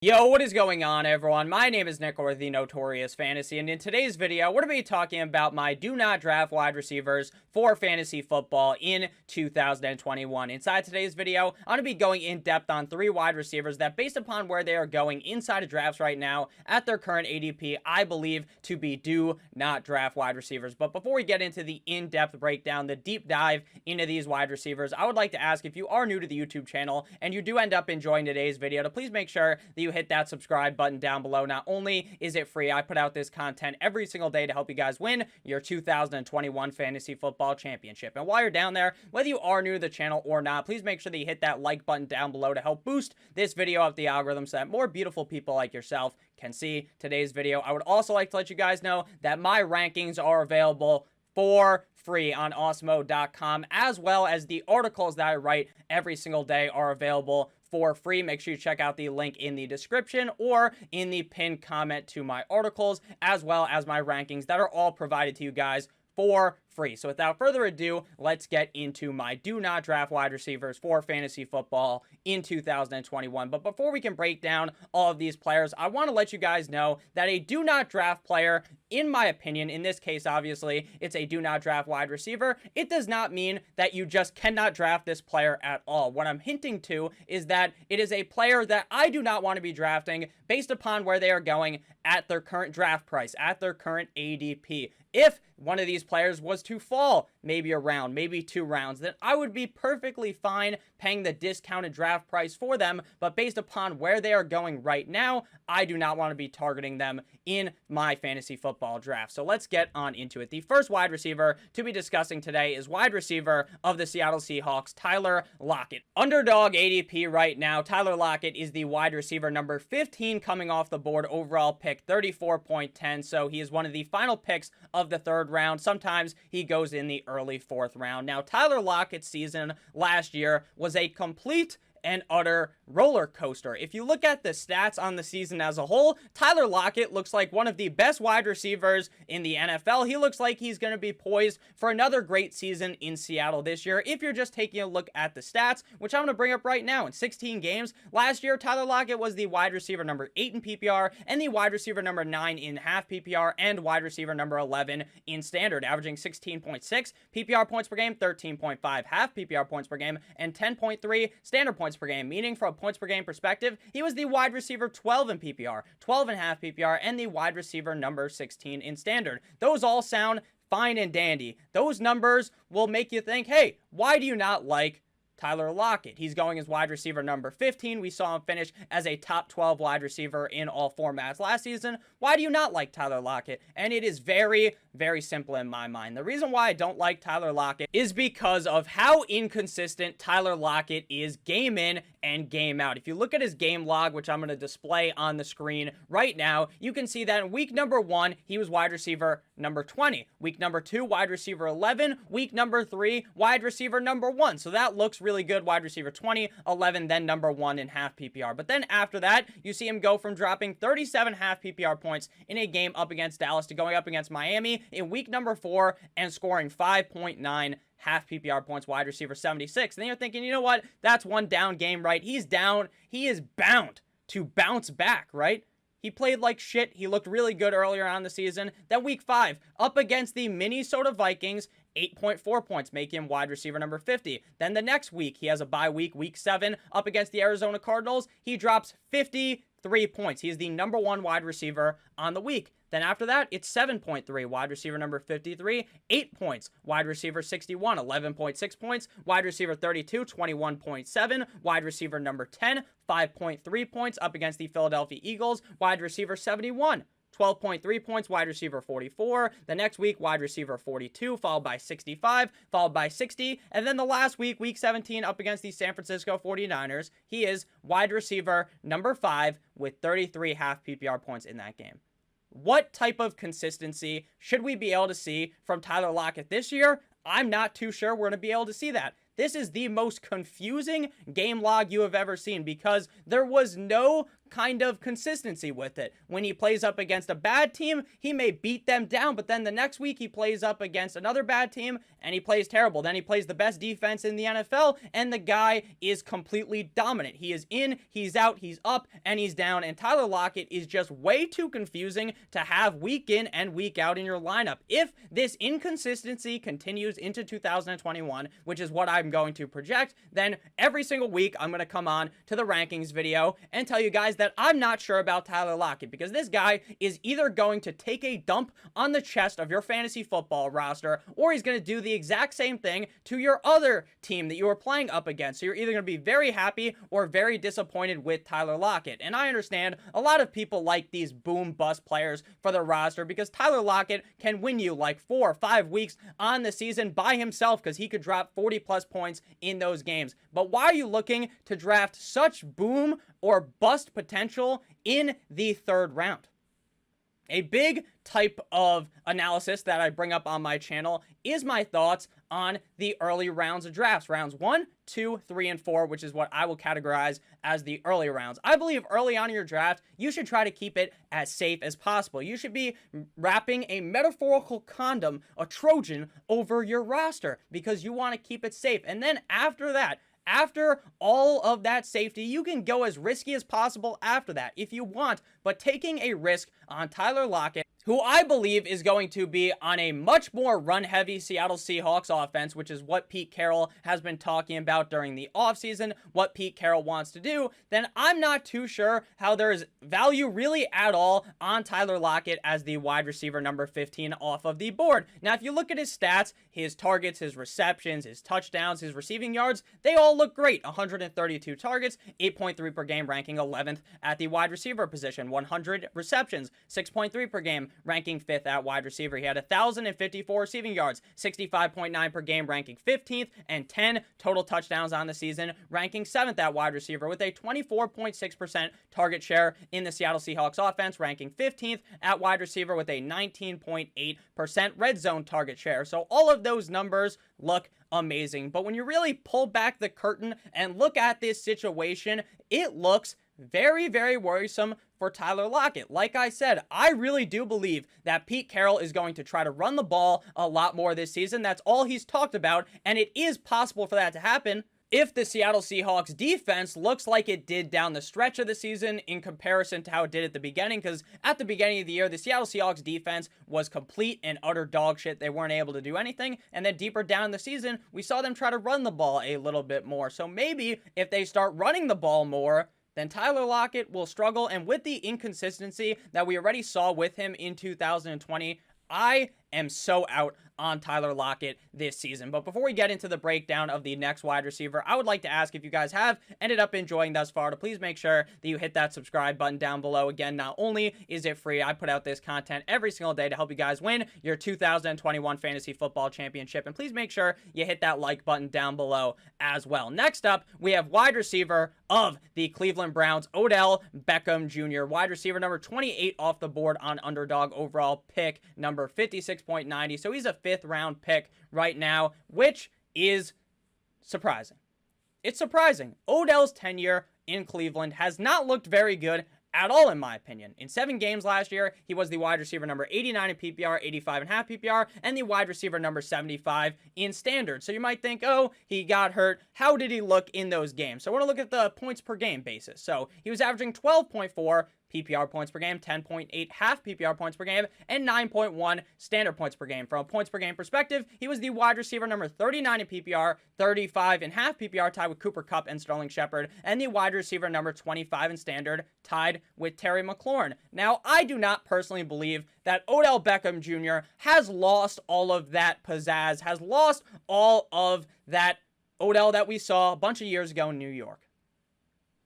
Yo, what is going on, everyone? My name is Nick, or the Notorious Fantasy, and in today's video, we're going to be talking about my do not draft wide receivers for fantasy football in 2021. Inside today's video, I'm going to be going in depth on 3 wide receivers that, based upon where they are going inside of drafts right now at their current ADP, I believe to be do not draft wide receivers. But before we get into the in-depth breakdown, the deep dive into these wide receivers, I would like to ask, if you are new to the YouTube channel and you do end up enjoying today's video, to please make sure that you hit that subscribe button down below. Not only is it free, I put out this content every single day to help you guys win your 2021 fantasy football championship. And while you're down there, whether you are new to the channel or not, please make sure that you hit that like button down below to help boost this video up the algorithm so that more beautiful people like yourself can see today's video. I would also like to let you guys know that my rankings are available for free on awesemo.com, as well as the articles that I write every single day are available for free. Make sure you check out the link in the description or in the pinned comment to my articles, as well as my rankings that are all provided to you guys for free. So without further ado, let's get into my do not draft wide receivers for fantasy football in 2021. But before we can break down all of these players, I want to let you guys know that a do not draft player, in my opinion, in this case, obviously, it's a do not draft wide receiver. It does not mean that you just cannot draft this player at all. What I'm hinting to is that it is a player that I do not want to be drafting based upon where they are going at their current draft price, at their current ADP. If one of these players was to fall maybe a round, maybe 2 rounds, then I would be perfectly fine paying the discounted draft price for them. But based upon where they are going right now, I do not want to be targeting them in my fantasy football draft. So let's get on into it. The first wide receiver to be discussing today is wide receiver of the Seattle Seahawks, Tyler Lockett. Underdog ADP right now, Tyler Lockett is the wide receiver number 15 coming off the board, overall pick 34.10. So he is one of the final picks of the 3rd round. Sometimes he goes in the early 4th round. Now, Tyler Lockett's season last year was a complete and utter roller coaster. If you look at the stats on the season as a whole, Tyler Lockett looks like one of the best wide receivers in the NFL. He looks like he's going to be poised for another great season in Seattle this year. If you're just taking a look at the stats, which I'm going to bring up right now, in 16 games last year, Tyler Lockett was the wide receiver number 8 in PPR and the wide receiver number 9 in half PPR and wide receiver number 11 in standard, averaging 16.6 PPR points per game, 13.5 half PPR points per game, and 10.3 standard points per game, meaning from a points per game perspective, he was the wide receiver 12 in PPR, 12 and a half PPR, and the wide receiver number 16 in standard. Those all sound fine and dandy. Those numbers will make you think, hey, why do you not like Tyler Lockett? He's going as wide receiver number 15. We saw him finish as a top 12 wide receiver in all formats last season. Why do you not like Tyler Lockett? And it is very, very simple in my mind. The reason why I don't like Tyler Lockett is because of how inconsistent Tyler Lockett is game in and game out. If you look at his game log, which I'm going to display on the screen right now, you can see that in week number 1, he was wide receiver number 20. Week number 2, wide receiver 11. Week number 3, wide receiver number 1. So that looks really good. Wide receiver 20, 11, then number 1 in half PPR. But then after that, you see him go from dropping 37 half PPR points in a game up against Dallas to going up against Miami in week number 4 and scoring 5.9 half PPR points, wide receiver 76. And then you're thinking, you know what? That's one down game, right? He's down. He is bound to bounce back, right? He played like shit. He looked really good earlier on in the season. Then week 5, up against the Minnesota Vikings, 8.4 points, make him wide receiver number 50. Then the next week, he has a bye week, week 7, up against the Arizona Cardinals. He drops 53 points. He is the number 1 wide receiver on the week. Then after that, it's 7.3, wide receiver number 53, 8 points, wide receiver 61, 11.6 points, wide receiver 32, 21.7, wide receiver number 10, 5.3 points, up against the Philadelphia Eagles, wide receiver 71. 12.3 points, wide receiver 44. The next week, wide receiver 42, followed by 65, followed by 60. And then the last week, week 17, up against the San Francisco 49ers, he is wide receiver number 5 with 33 half PPR points in that game. What type of consistency should we be able to see from Tyler Lockett this year? I'm not too sure we're going to be able to see that. This is the most confusing game log you have ever seen because there was no kind of consistency with it. When he plays up against a bad team, he may beat them down, but then the next week he plays up against another bad team and he plays terrible. Then he plays the best defense in the NFL and the guy is completely dominant. He is in, he's out, he's up, and he's down. And Tyler Lockett is just way too confusing to have week in and week out in your lineup. If this inconsistency continues into 2021, which is what I'm going to project, then every single week I'm going to come on to the rankings video and tell you guys that I'm not sure about Tyler Lockett, because this guy is either going to take a dump on the chest of your fantasy football roster, or he's going to do the exact same thing to your other team that you are playing up against. So you're either going to be very happy or very disappointed with Tyler Lockett. And I understand a lot of people like these boom bust players for the roster because Tyler Lockett can win you like 4 or 5 weeks on the season by himself, because he could drop 40 plus points in those games. But why are you looking to draft such boom or bust potential in the 3rd round? A big type of analysis that I bring up on my channel is my thoughts on the early rounds of drafts. Rounds 1, 2, 3, and 4, which is what I will categorize as the early rounds. I believe early on in your draft, you should try to keep it as safe as possible. You should be wrapping a metaphorical condom, a Trojan, over your roster because you want to keep it safe. And then after that, after all of that safety, you can go as risky as possible after that if you want, but taking a risk on Tyler Lockett, who I believe is going to be on a much more run-heavy Seattle Seahawks offense, which is what Pete Carroll has been talking about during the offseason, what Pete Carroll wants to do, then I'm not too sure how there's value really at all on Tyler Lockett as the wide receiver number 15 off of the board. Now, if you look at his stats, his targets, his receptions, his touchdowns, his receiving yards, they all look great. 132 targets, 8.3 per game, ranking 11th at the wide receiver position. 100 receptions, 6.3 per game, ranking 5th at wide receiver. He had 1,054 receiving yards, 65.9 per game, ranking 15th, and 10 total touchdowns on the season, ranking 7th at wide receiver with a 24.6% target share in the Seattle Seahawks offense, ranking 15th at wide receiver with a 19.8% red zone target share. So all of those numbers look amazing. But when you really pull back the curtain and look at this situation, it looks very, very worrisome for Tyler Lockett. Like I said, I really do believe that Pete Carroll is going to try to run the ball a lot more this season. That's all he's talked about, and it is possible for that to happen if the Seattle Seahawks defense looks like it did down the stretch of the season in comparison to how it did at the beginning, because at the beginning of the year, the Seattle Seahawks defense was complete and utter dog shit. They weren't able to do anything, and then deeper down in the season, we saw them try to run the ball a little bit more. So maybe if they start running the ball more, then Tyler Lockett will struggle, and with the inconsistency that we already saw with him in 2020, I am so out on Tyler Lockett this season. But before we get into the breakdown of the next wide receiver, I would like to ask if you guys have ended up enjoying thus far to please make sure that you hit that subscribe button down below. Again, not only is it free, I put out this content every single day to help you guys win your 2021 Fantasy Football Championship. And please make sure you hit that like button down below as well. Next up, we have wide receiver of the Cleveland Browns, Odell Beckham Jr., wide receiver number 28 off the board on Underdog, overall pick number 56.90. So he's a 5th round pick right now, which is surprising. It's surprising. Odell's tenure in Cleveland has not looked very good at all, in my opinion. In 7 games last year, he was the wide receiver number 89 in PPR, 85.5 PPR, and the wide receiver number 75 in standard. So you might think, oh, he got hurt. How did he look in those games? So I want to look at the points per game basis. So he was averaging 12.4 PPR points per game, 10.8 half PPR points per game, and 9.1 standard points per game. From a points per game perspective, he was the wide receiver number 39 in PPR, 35 in half PPR, tied with Cooper Kupp and Sterling Shepard, and the wide receiver number 25 in standard, tied with Terry McLaurin. Now, I do not personally believe that Odell Beckham Jr. has lost all of that pizzazz, has lost all of that Odell that we saw a bunch of years ago in New York.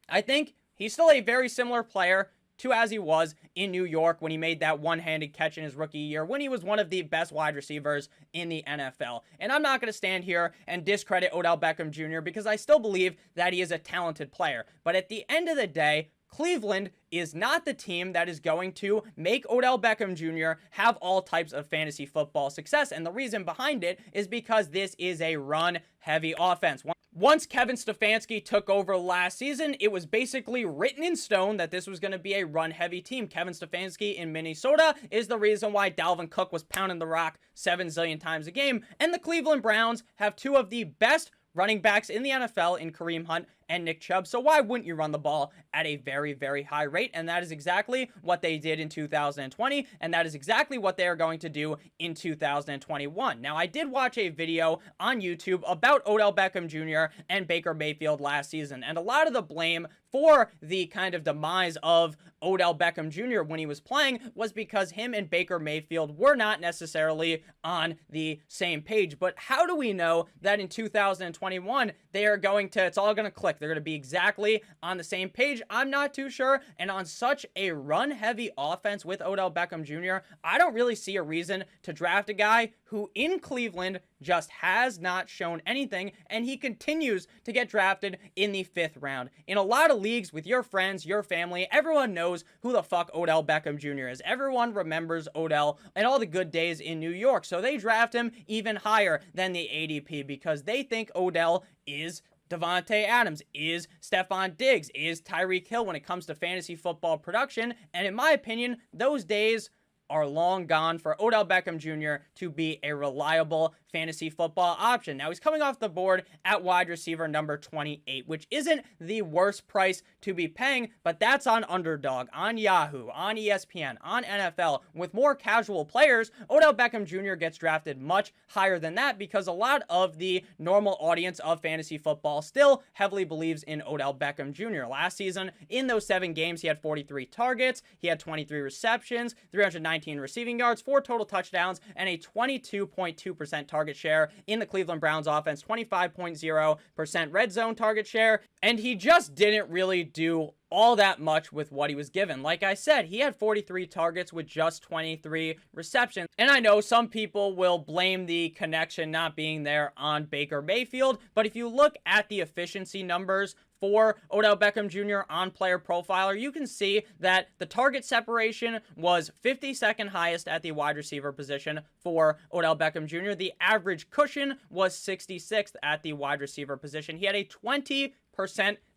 I think he's still a very similar player to as he was in New York when he made that one-handed catch in his rookie year, when he was one of the best wide receivers in the NFL. And I'm not going to stand here and discredit Odell Beckham Jr. because I still believe that he is a talented player. But at the end of the day, Cleveland is not the team that is going to make Odell Beckham Jr. have all types of fantasy football success. And the reason behind it is because this is a run-heavy offense. Once Kevin Stefanski took over last season, it was basically written in stone that this was going to be a run-heavy team. Kevin Stefanski in Minnesota is the reason why Dalvin Cook was pounding the rock 7 zillion times a game, and the Cleveland Browns have two of the best running backs in the NFL in Kareem Hunt and Nick Chubb, so why wouldn't you run the ball at a very, very high rate? And that is exactly what they did in 2020, and that is exactly what they are going to do in 2021. Now, I did watch a video on YouTube about Odell Beckham Jr. and Baker Mayfield last season, and a lot of the blame for the kind of demise of Odell Beckham Jr. when he was playing was because him and Baker Mayfield were not necessarily on the same page. But how do we know that in 2021 they are going to, it's all going to click? They're going to be exactly on the same page. I'm not too sure. And on such a run-heavy offense with Odell Beckham Jr., I don't really see a reason to draft a guy who in Cleveland just has not shown anything, and he continues to get drafted in the 5th round. In a lot of leagues with your friends, your family, everyone knows who the fuck Odell Beckham Jr. is. Everyone remembers Odell and all the good days in New York, so they draft him even higher than the ADP because they think Odell is Devontae Adams, is Stephon Diggs, is Tyreek Hill when it comes to fantasy football production, and in my opinion, those days are long gone for Odell Beckham Jr. to be a reliable fantasy football option. Now, he's coming off the board at wide receiver number 28, which isn't the worst price to be paying, but that's on Underdog, on Yahoo, on ESPN, on NFL. With more casual players, Odell Beckham Jr. gets drafted much higher than that because a lot of the normal audience of fantasy football still heavily believes in Odell Beckham Jr. Last season, in those 7 games, he had 43 targets, he had 23 receptions, 319 receiving yards, 4 total touchdowns, and a 22.2% target share in the Cleveland Browns offense, 25.0% red zone target share, and he just didn't really do all that much with what he was given. Like I said, he had 43 targets with just 23 receptions. And I know some people will blame the connection not being there on Baker Mayfield, but if you look at the efficiency numbers for Odell Beckham Jr. on Player Profiler, you can see that the target separation was 52nd highest at the wide receiver position for Odell Beckham Jr. The average cushion was 66th at the wide receiver position. He had a 20%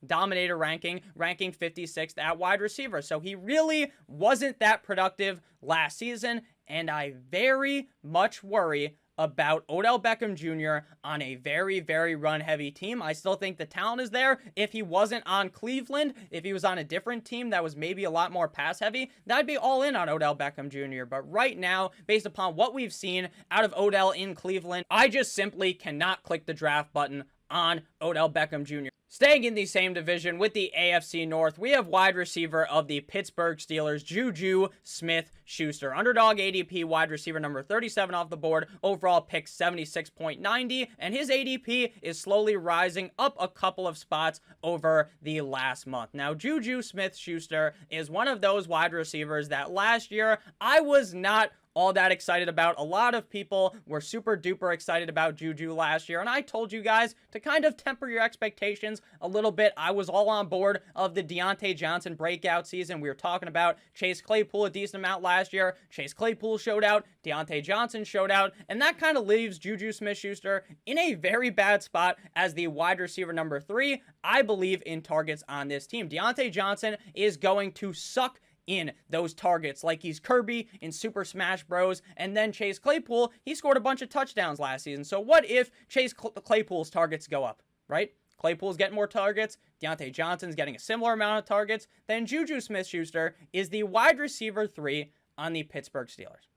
dominator ranking 56th at wide receiver. So he really wasn't that productive last season, and I very much worry about Odell Beckham Jr. on a very, very run-heavy team. I still think the talent is there. If he wasn't on Cleveland, if he was on a different team that was maybe a lot more pass-heavy, that'd be all in on Odell Beckham Jr. But right now, based upon what we've seen out of Odell in Cleveland, I just simply cannot click the draft button on Odell Beckham Jr. Staying in the same division with the AFC North, we have wide receiver of the Pittsburgh Steelers, Juju SmithSchuster. Underdog ADP wide receiver number 37 off the board, overall pick 76.90, and his ADP is slowly rising up a couple of spots over the last month. Now, Juju SmithSchuster is one of those wide receivers that last year I was not all that excited about. A lot of people were super duper excited about Juju last year, and I told you guys to kind of temper your expectations a little bit. I was all on board of the Deontay Johnson breakout season. We were talking about Chase Claypool a decent amount last year. Chase Claypool showed out, Deontay Johnson showed out, and that kind of leaves Juju SmithSchuster in a very bad spot as the wide receiver number 3. I believe in targets on this team. Deontay Johnson is going to suck in those targets like he's Kirby in Super Smash Bros. And then Chase Claypool, he scored a bunch of touchdowns last season. So what if Chase Claypool's targets go up, right? Claypool's getting more targets, Deontay Johnson's getting a similar amount of targets, then Juju SmithSchuster is the wide receiver 3 on the Pittsburgh Steelers.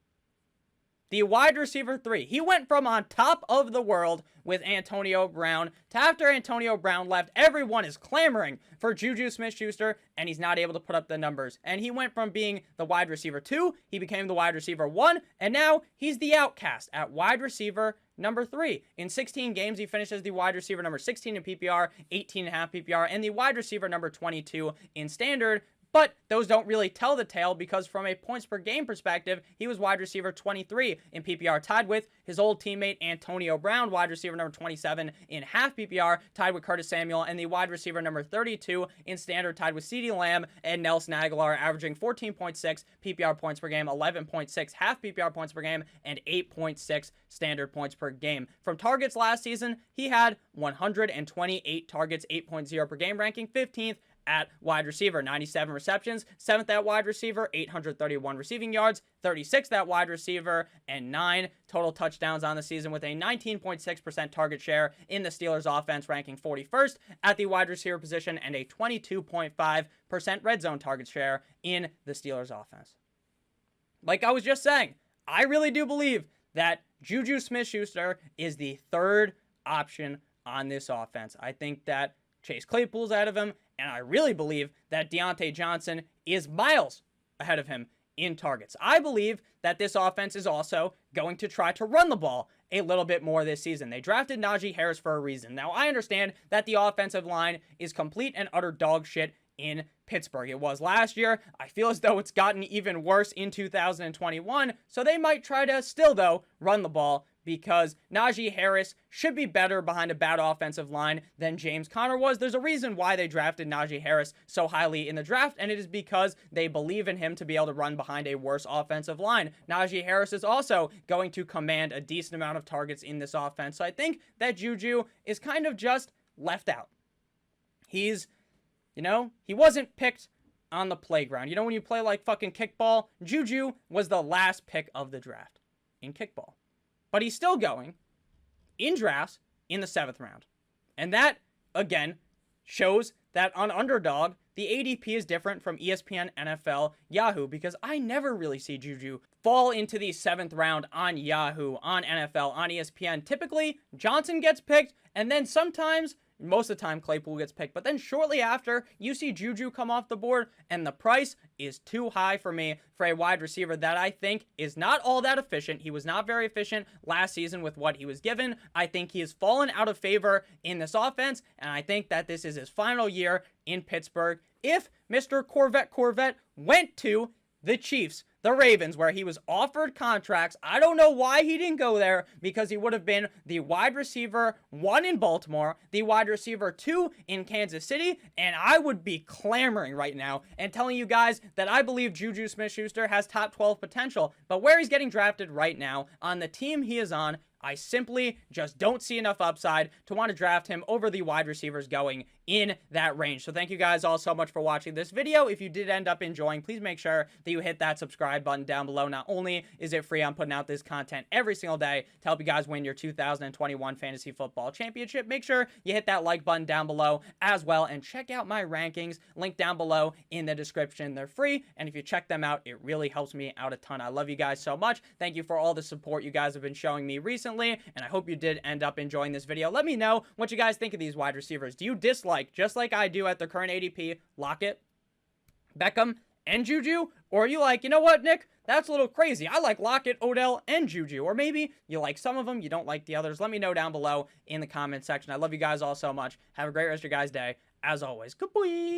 The wide receiver 3. He went from on top of the world with Antonio Brown to after Antonio Brown left, everyone is clamoring for Juju SmithSchuster, and he's not able to put up the numbers. And he went from being the wide receiver 2, he became the wide receiver 1, and now he's the outcast at wide receiver number 3. In 16 games, he finishes the wide receiver number 16 in PPR, 18.5 PPR, and the wide receiver number 22 in standard. But those don't really tell the tale because from a points per game perspective, he was wide receiver 23 in PPR, tied with his old teammate Antonio Brown, wide receiver number 27 in half PPR, tied with Curtis Samuel, and the wide receiver number 32 in standard, tied with CeeDee Lamb and Nelson Aguilar, averaging 14.6 PPR points per game, 11.6 half PPR points per game, and 8.6 standard points per game. From targets last season, he had 128 targets, 8.0 per game, ranking 15th at wide receiver, 97 receptions, 7th at wide receiver, 831 receiving yards, 36th at wide receiver, and 9 total touchdowns on the season with a 19.6% target share in the Steelers offense, ranking 41st at the wide receiver position, and a 22.5% red zone target share in the Steelers offense. Like I was just saying, I really do believe that Juju Smith-Schuster is the third option on this offense. I think that Chase Claypool's ahead of him, and I really believe that Deontay Johnson is miles ahead of him in targets. I believe that this offense is also going to try to run the ball a little bit more this season. They drafted Najee Harris for a reason. Now, I understand that the offensive line is complete and utter dog shit in Pittsburgh. It was last year. I feel as though it's gotten even worse in 2021, so they might try to still, though, run the ball because Najee Harris should be better behind a bad offensive line than James Conner was. There's a reason why they drafted Najee Harris so highly in the draft, and it is because they believe in him to be able to run behind a worse offensive line. Najee Harris is also going to command a decent amount of targets in this offense, so I think that Juju is kind of just left out. He wasn't picked on the playground. When you play like fucking kickball, Juju was the last pick of the draft in kickball. But he's still going in drafts in the 7th round. And that, again, shows that on Underdog, the ADP is different from ESPN, NFL, Yahoo, because I never really see Juju fall into the 7th round on Yahoo, on NFL, on ESPN. Typically, Johnson gets picked, and then sometimes, most of the time, Claypool gets picked. But then shortly after, you see Juju come off the board, and the price is too high for me for a wide receiver that I think is not all that efficient. He was not very efficient last season with what he was given. I think he has fallen out of favor in this offense, and I think that this is his final year in Pittsburgh. If Mr. Corvette went to the Chiefs, the Ravens, where he was offered contracts, I don't know why he didn't go there, because he would have been the wide receiver 1 in Baltimore, the wide receiver 2 in Kansas City, and I would be clamoring right now and telling you guys that I believe Juju Smith-Schuster has top 12 potential. But where he's getting drafted right now, on the team he is on, I simply just don't see enough upside to want to draft him over the wide receivers going in that range. So thank you guys all so much for watching this video. If you did end up enjoying, please make sure that you hit that subscribe button down below. Not only is it free, I'm putting out this content every single day to help you guys win your 2021 Fantasy Football Championship. Make sure you hit that like button down below as well, and check out my rankings, link down below in the description. They're free, and if you check them out, it really helps me out a ton. I love you guys so much. Thank you for all the support you guys have been showing me recently, and I hope you did end up enjoying this video. Let me know what you guys think of these wide receivers. Do you dislike, just like I do at the current ADP, Lockett, Beckham, and Juju? Or are you like, you know what, Nick? That's a little crazy. I like Lockett, Odell, and Juju. Or maybe you like some of them, you don't like the others. Let me know down below in the comment section. I love you guys all so much. Have a great rest of your guys' day. As always, goodbye.